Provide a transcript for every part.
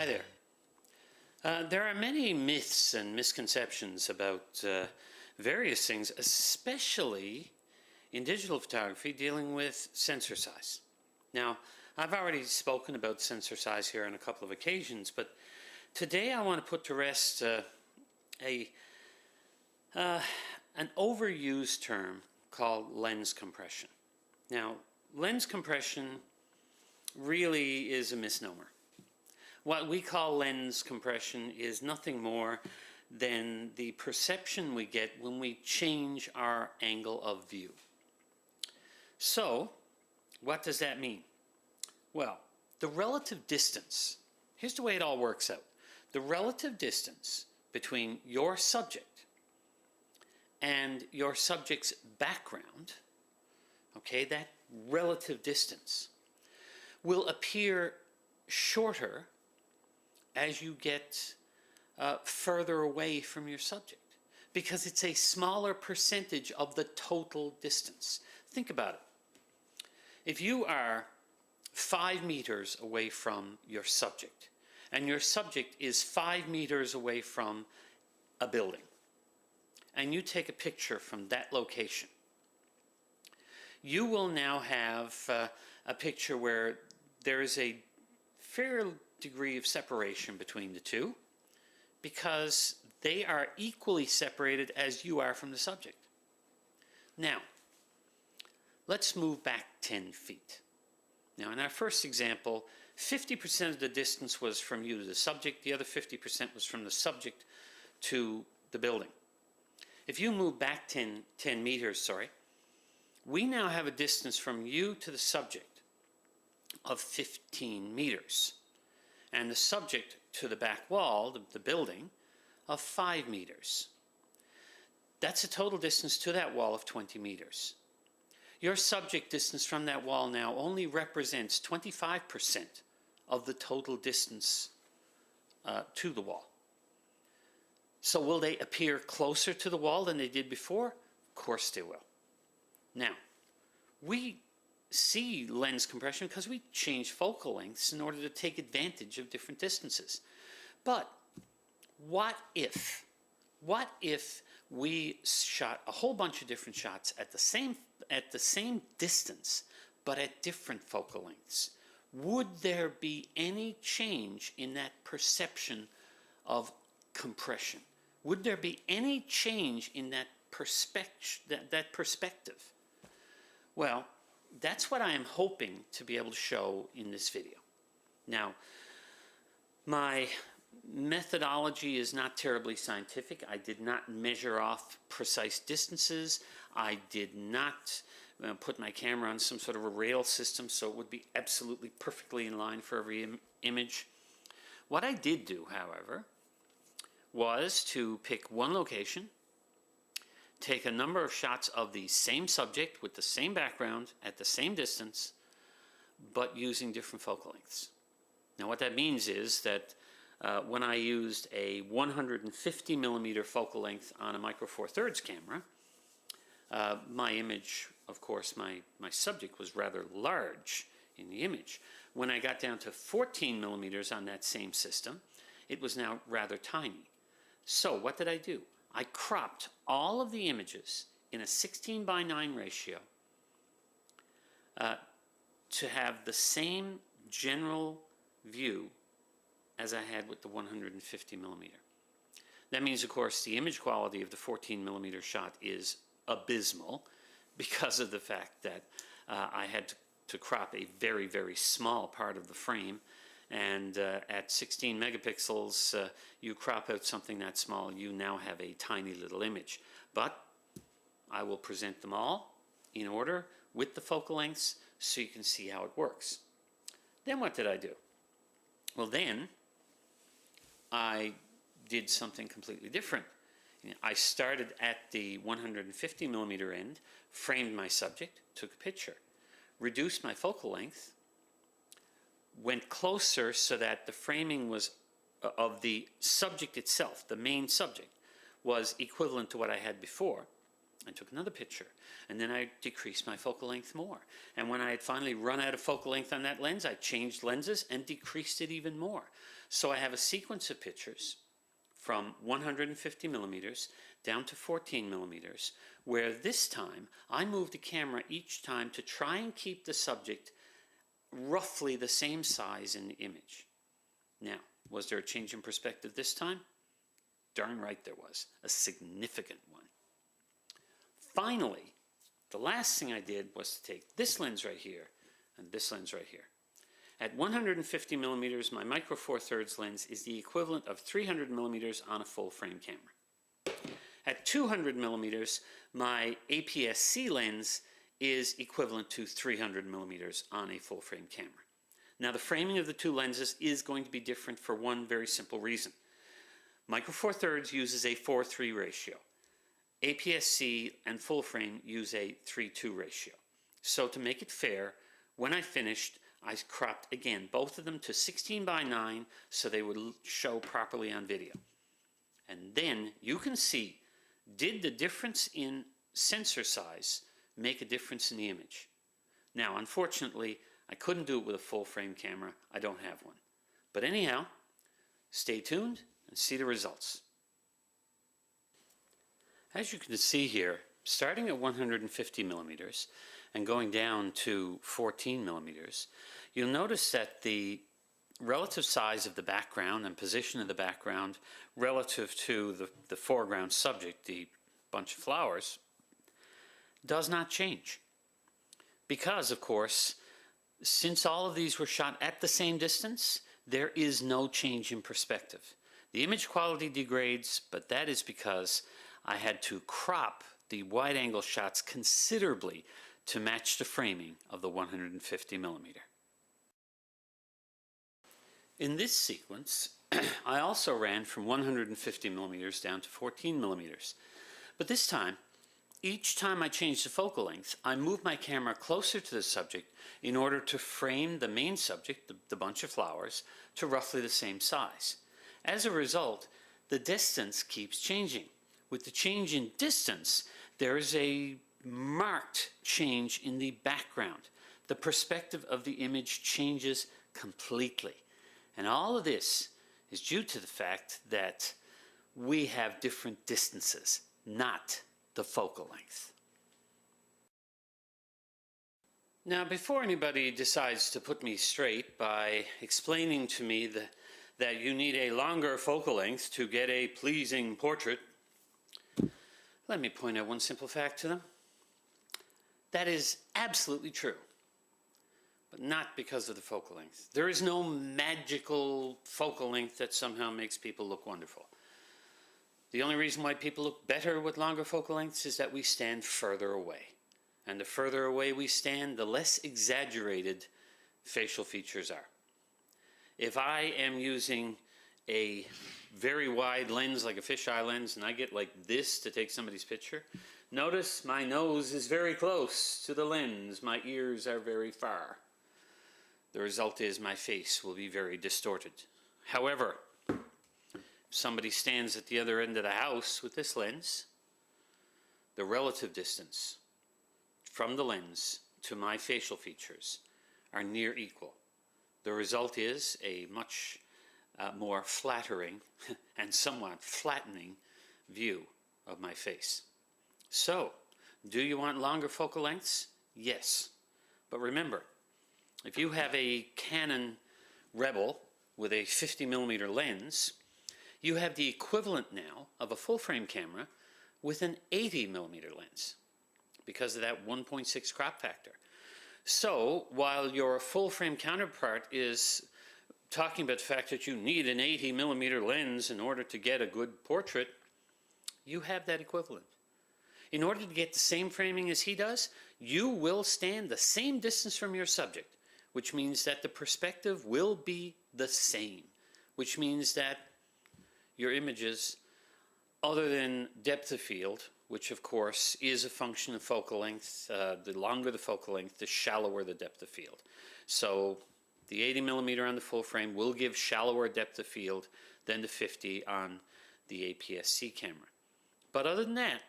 Hi there. There are many myths and misconceptions about various things, especially in digital photography dealing with sensor size. Now, I've already spoken about sensor size here on a couple of occasions, but today I want to put to rest an overused term called lens compression. Now, lens compression really is a misnomer. What we call lens compression is nothing more than the perception we get when we change our angle of view. So, what does that mean? Well, the relative distance, here's the way it all works out. The relative distance between your subject and your subject's background, okay, that relative distance will appear shorter as you get further away from your subject, because it's a smaller percentage of the total distance. Think about it. If you are 5 meters away from your subject, and your subject is 5 meters away from a building, and you take a picture from that location, you will now have a picture where there is a fair degree of separation between the two, because they are equally separated as you are from the subject. Now, let's move back 10 feet. Now, in our first example, 50% of the distance was from you to the subject, the other 50% was from the subject to the building. If you move back 10 meters, we now have a distance from you to the subject of 15 meters. And the subject to the back wall, the building, of 5 meters. That's a total distance to that wall of 20 meters. Your subject distance from that wall now only represents 25% of the total distance to the wall. So will they appear closer to the wall than they did before? Of course they will. Now, we see lens compression because we change focal lengths in order to take advantage of different distances. But what if we shot a whole bunch of different shots at the same distance but at different focal lengths? Would there be any change in that perception of compression? Would there be any change in that perspective? Well, that's what I am hoping to be able to show in this video. Now, my methodology is not terribly scientific. I did not measure off precise distances. I did not put my camera on some sort of a rail system so it would be absolutely perfectly in line for every image. What I did do, however, was to pick one location, take a number of shots of the same subject with the same background at the same distance, but using different focal lengths. Now what that means is that when I used a 150 millimeter focal length on a Micro Four Thirds camera, my image, of course, my subject was rather large in the image. When I got down to 14 millimeters on that same system, it was now rather tiny. So what did I do? I cropped all of the images in a 16:9 ratio to have the same general view as I had with the 150 millimeter. That means, of course, the image quality of the 14 millimeter shot is abysmal because of the fact that I had to crop a very, very small part of the frame. And at 16 megapixels, you crop out something that small, you now have a tiny little image. But I will present them all in order with the focal lengths so you can see how it works. Then what did I do? Well, then I did something completely different. I started at the 150 millimeter end, framed my subject, took a picture, reduced my focal length, went closer so that the framing was of the subject itself, the main subject, was equivalent to what I had before, I took another picture, and then I decreased my focal length more. And when I had finally run out of focal length on that lens, I changed lenses and decreased it even more. So I have a sequence of pictures from 150 millimeters down to 14 millimeters, where this time I moved the camera each time to try and keep the subject roughly the same size in the image. Now, was there a change in perspective this time? Darn right there was, a significant one. Finally, the last thing I did was to take this lens right here and this lens right here. At 150 millimeters, my micro four thirds lens is the equivalent of 300 millimeters on a full frame camera. At 200 millimeters, my APS-C lens is equivalent to 300 millimeters on a full frame camera. Now, the framing of the two lenses is going to be different for one very simple reason. Micro four thirds uses a 4:3 ratio. APS-C and full frame use a 3:2 ratio. So to make it fair, when I finished, I cropped again both of them to 16:9 so they would show properly on video. And then you can see, did the difference in sensor size make a difference in the image? Now, unfortunately, I couldn't do it with a full frame camera. I don't have one. But anyhow, stay tuned and see the results. As you can see here, starting at 150 millimeters and going down to 14 millimeters, you'll notice that the relative size of the background and position of the background relative to the foreground subject, the bunch of flowers, does not change. Because, of course, since all of these were shot at the same distance, there is no change in perspective. The image quality degrades, but that is because I had to crop the wide-angle shots considerably to match the framing of the 150 millimeter. In this sequence, I also ran from 150 millimeters down to 14 millimeters. But this time, each time I changed the focal length, I moved my camera closer to the subject in order to frame the main subject, the bunch of flowers, to roughly the same size. As a result, the distance keeps changing. With the change in distance, there is a marked change in the background. The perspective of the image changes completely. And all of this is due to the fact that we have different distances, not the focal length. Now, before anybody decides to put me straight by explaining to me that you need a longer focal length to get a pleasing portrait, let me point out one simple fact to them. That is absolutely true, but not because of the focal length. There is no magical focal length that somehow makes people look wonderful. The only reason why people look better with longer focal lengths is that we stand further away. And the further away we stand, the less exaggerated facial features are. If I am using a very wide lens like a fisheye lens and I get like this to take somebody's picture, notice my nose is very close to the lens, my ears are very far. The result is my face will be very distorted. However, if somebody stands at the other end of the house with this lens, the relative distance from the lens to my facial features are near equal. The result is a much more flattering and somewhat flattening view of my face. So, do you want longer focal lengths? Yes. But remember, if you have a Canon Rebel with a 50 millimeter lens, you have the equivalent now of a full frame camera with an 80 millimeter lens because of that 1.6 crop factor. So, while your full frame counterpart is talking about the fact that you need an 80 millimeter lens in order to get a good portrait, you have that equivalent. In order to get the same framing as he does, you will stand the same distance from your subject, which means that the perspective will be the same, which means that your images, other than depth of field, which of course is a function of focal length, the longer the focal length, the shallower the depth of field. So the 80 millimeter on the full frame will give shallower depth of field than the 50 on the APS-C camera. But other than that,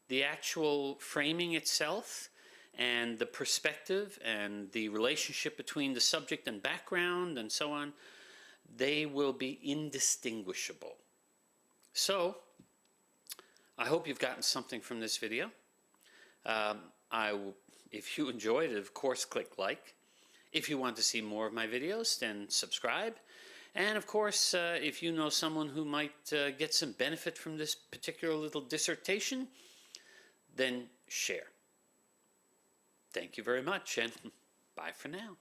the actual framing itself and the perspective and the relationship between the subject and background and so on, they will be indistinguishable. So, I hope you've gotten something from this video. If you enjoyed it, of course, click like. If you want to see more of my videos, then subscribe. And of course, if you know someone who might get some benefit from this particular little dissertation, then share. Thank you very much, and bye for now.